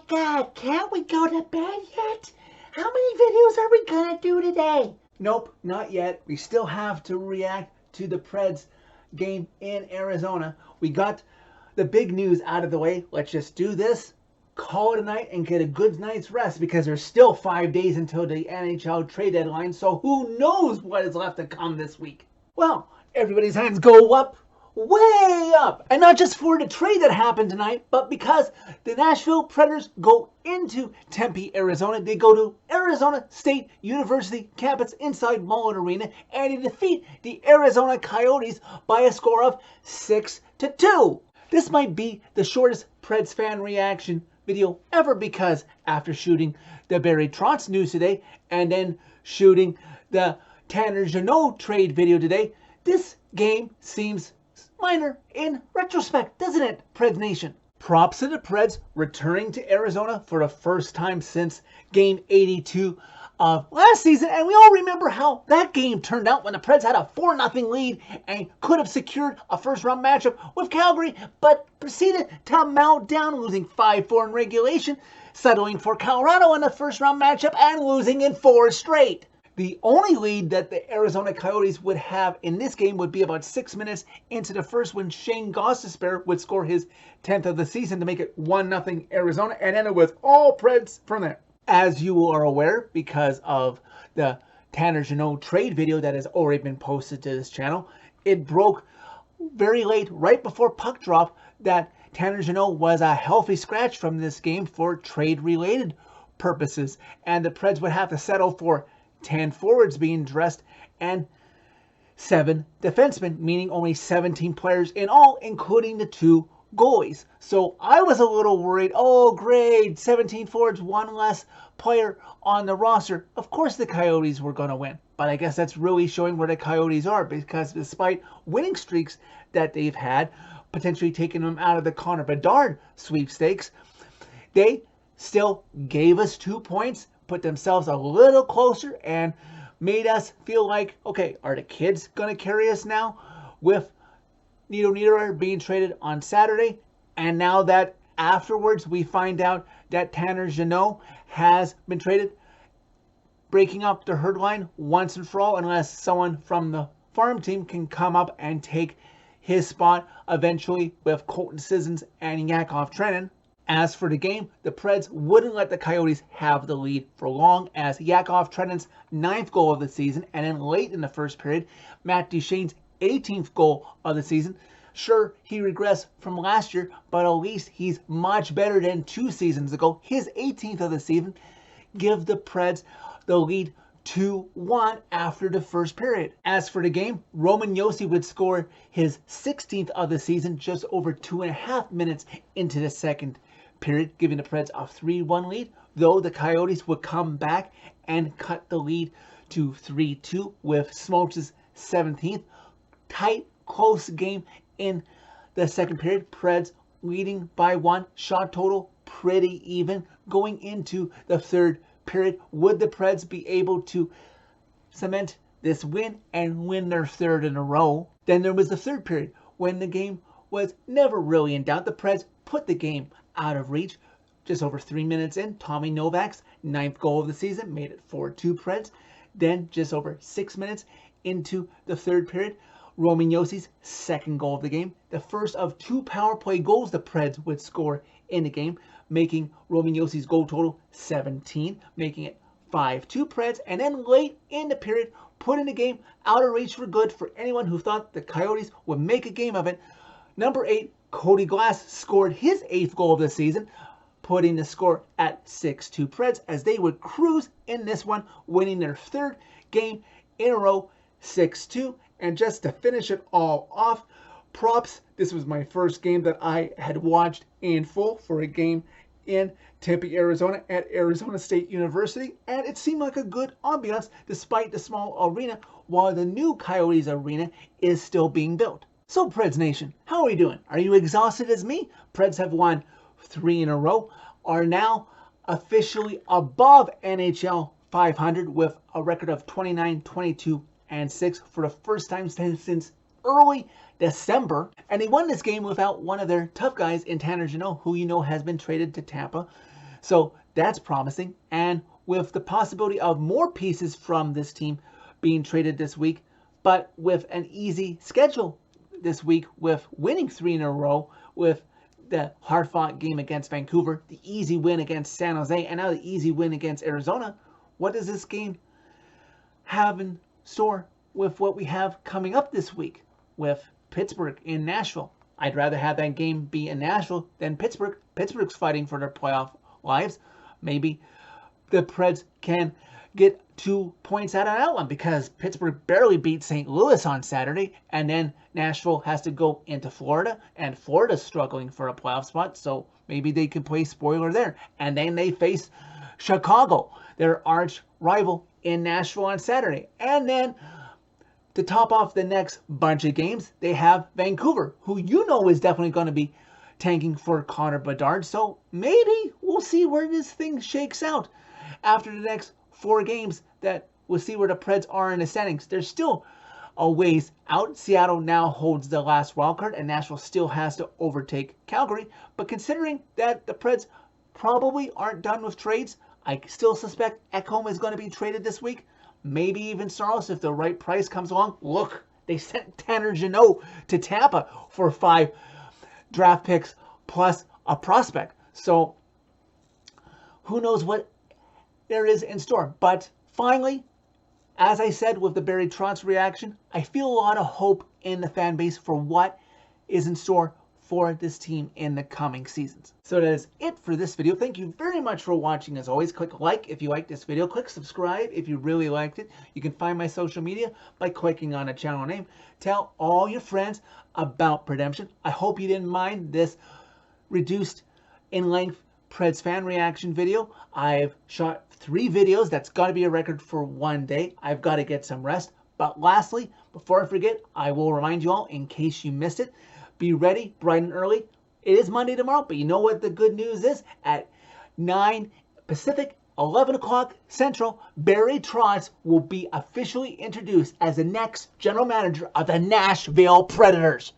God, can't we go to bed yet? How many videos are we gonna do today? Nope, not yet. We still have to react to the Preds game in Arizona. We got the big news out of the way. Let's just do this, call it a night, and get a good night's rest because there's still 5 days until the NHL trade deadline, so who knows what is left to come this week. Well, everybody's hands go up, way up, and not just for the trade that happened tonight, but because the Nashville Predators go into Tempe, Arizona. They go to Arizona State University campus inside Mullet Arena, and they defeat the Arizona Coyotes by a score of 6-2. This might be the shortest Preds fan reaction video ever, because after shooting the Barry Trotz news today and then shooting the Tanner Jeannot trade video today, this game seems minor in retrospect, doesn't it, Preds Nation? Props to the Preds returning to Arizona for the first time since Game 82 of last season, and we all remember how that game turned out when the Preds had a 4-0 lead and could have secured a first-round matchup with Calgary, but proceeded to melt down, losing 5-4 in regulation, settling for Colorado in the first-round matchup, and losing in 4 straight. The only lead that the Arizona Coyotes would have in this game would be about 6 minutes into the first, when Shane Gostisbehere would score his 10th of the season to make it 1-0 Arizona, and then it was all Preds from there. As you are aware, because of the Tanner Jeannot trade video that has already been posted to this channel, it broke very late, right before puck drop, that Tanner Jeannot was a healthy scratch from this game for trade-related purposes, and the Preds would have to settle for 10 forwards being dressed and 7 defensemen, meaning only 17 players in all, including the 2 goalies. So I was a little worried. Oh, great, 17 forwards, 1 less player on the roster. Of course the Coyotes were going to win. But I guess that's really showing where the Coyotes are, because despite winning streaks that they've had, potentially taking them out of the Connor Bedard sweepstakes, they still gave us 2 points, put themselves a little closer, and made us feel like, okay, are the kids going to carry us now with Nito Niederreiter being traded on Saturday? And now that afterwards we find out that Tanner Jeannot has been traded, breaking up the herd line once and for all, unless someone from the farm team can come up and take his spot eventually with Colton Sissons and Yakov Trenin. As for the game, the Preds wouldn't let the Coyotes have the lead for long, as Yakov Trenin's 9th goal of the season, and then late in the first period, Matt Duchene's 18th goal of the season. Sure, he regressed from last year, but at least he's much better than 2 seasons ago. His 18th of the season give the Preds the lead 2-1 after the first period. As for the game, Roman Josi would score his 16th of the season just over 2.5 minutes into the second period, giving the Preds a 3-1 lead, though the Coyotes would come back and cut the lead to 3-2 with Smoltz's 17th. Tight, close game in the second period. Preds leading by 1. Shot total pretty even going into the third period. Would the Preds be able to cement this win and win their 3rd in a row? Then there was the third period, when the game was never really in doubt. The Preds put the game out of reach. Just over 3 minutes in, Tommy Novak's 9th goal of the season made it 4-2 Preds. Then just over 6 minutes into the third period, Roman Josi's 2nd goal of the game, the first of 2 power play goals the Preds would score in the game, making Roman Josi's goal total 17, making it 5-2 Preds. And then late in the period, putting the game out of reach for good for anyone who thought the Coyotes would make a game of it, number 8, Cody Glass scored his 8th goal of the season, putting the score at 6-2 Preds, as they would cruise in this one, winning their 3rd game in a row, 6-2. And just to finish it all off, props, this was my first game that I had watched in full for a game in Tempe, Arizona at Arizona State University, and it seemed like a good ambiance despite the small arena, while the new Coyotes arena is still being built. So Preds Nation, how are we doing? Are you exhausted as me? Preds have won 3 in a row, are now officially above NHL 500 with a record of 29, 22, and 6 for the first time since early December. And they won this game without one of their tough guys in Tanner Jeannot, who you know has been traded to Tampa So that's promising. And with the possibility of more pieces from this team being traded this week, but with an easy schedule this week, with winning 3 in a row, with the hard-fought game against Vancouver, the easy win against San Jose, and now the easy win against Arizona, what does this game have in store with what we have coming up this week with Pittsburgh in Nashville? I'd rather have that game be in Nashville than Pittsburgh. Pittsburgh's fighting for their playoff lives. Maybe the Preds can get 2 points out of that one because Pittsburgh barely beat St. Louis on Saturday, and then Nashville has to go into Florida, and Florida's struggling for a playoff spot, so maybe they can play spoiler there. And then they face Chicago, their arch rival, in Nashville on Saturday. And then to top off the next bunch of games, they have Vancouver, who you know is definitely going to be tanking for Connor Bedard. So maybe we'll see where this thing shakes out after the next 4 games. That we'll see where the Preds are in the standings. There's still a ways out. Seattle now holds the last wild card, and Nashville still has to overtake Calgary. But considering that the Preds probably aren't done with trades, I still suspect Ekholm is going to be traded this week. Maybe even Saros if the right price comes along. Look, they sent Tanner Jeannot to Tampa for 5 draft picks plus a prospect. So who knows what there is in store. But finally, as I said with the Barry Trotz reaction, I feel a lot of hope in the fan base for what is in store for this team in the coming seasons. So that is it for this video. Thank you very much for watching. As always, click like if you liked this video. Click subscribe if you really liked it. You can find my social media by clicking on a channel name. Tell all your friends about Predemption. I hope you didn't mind this reduced in length Preds fan reaction video. I've shot 3 videos. That's got to be a record for one day. I've got to get some rest. But lastly, before I forget, I will remind you all, in case you missed it, be ready bright and early. It is Monday tomorrow, but you know what the good news is? At 9 Pacific, 11 o'clock Central, Barry Trotz will be officially introduced as the next general manager of the Nashville Predators.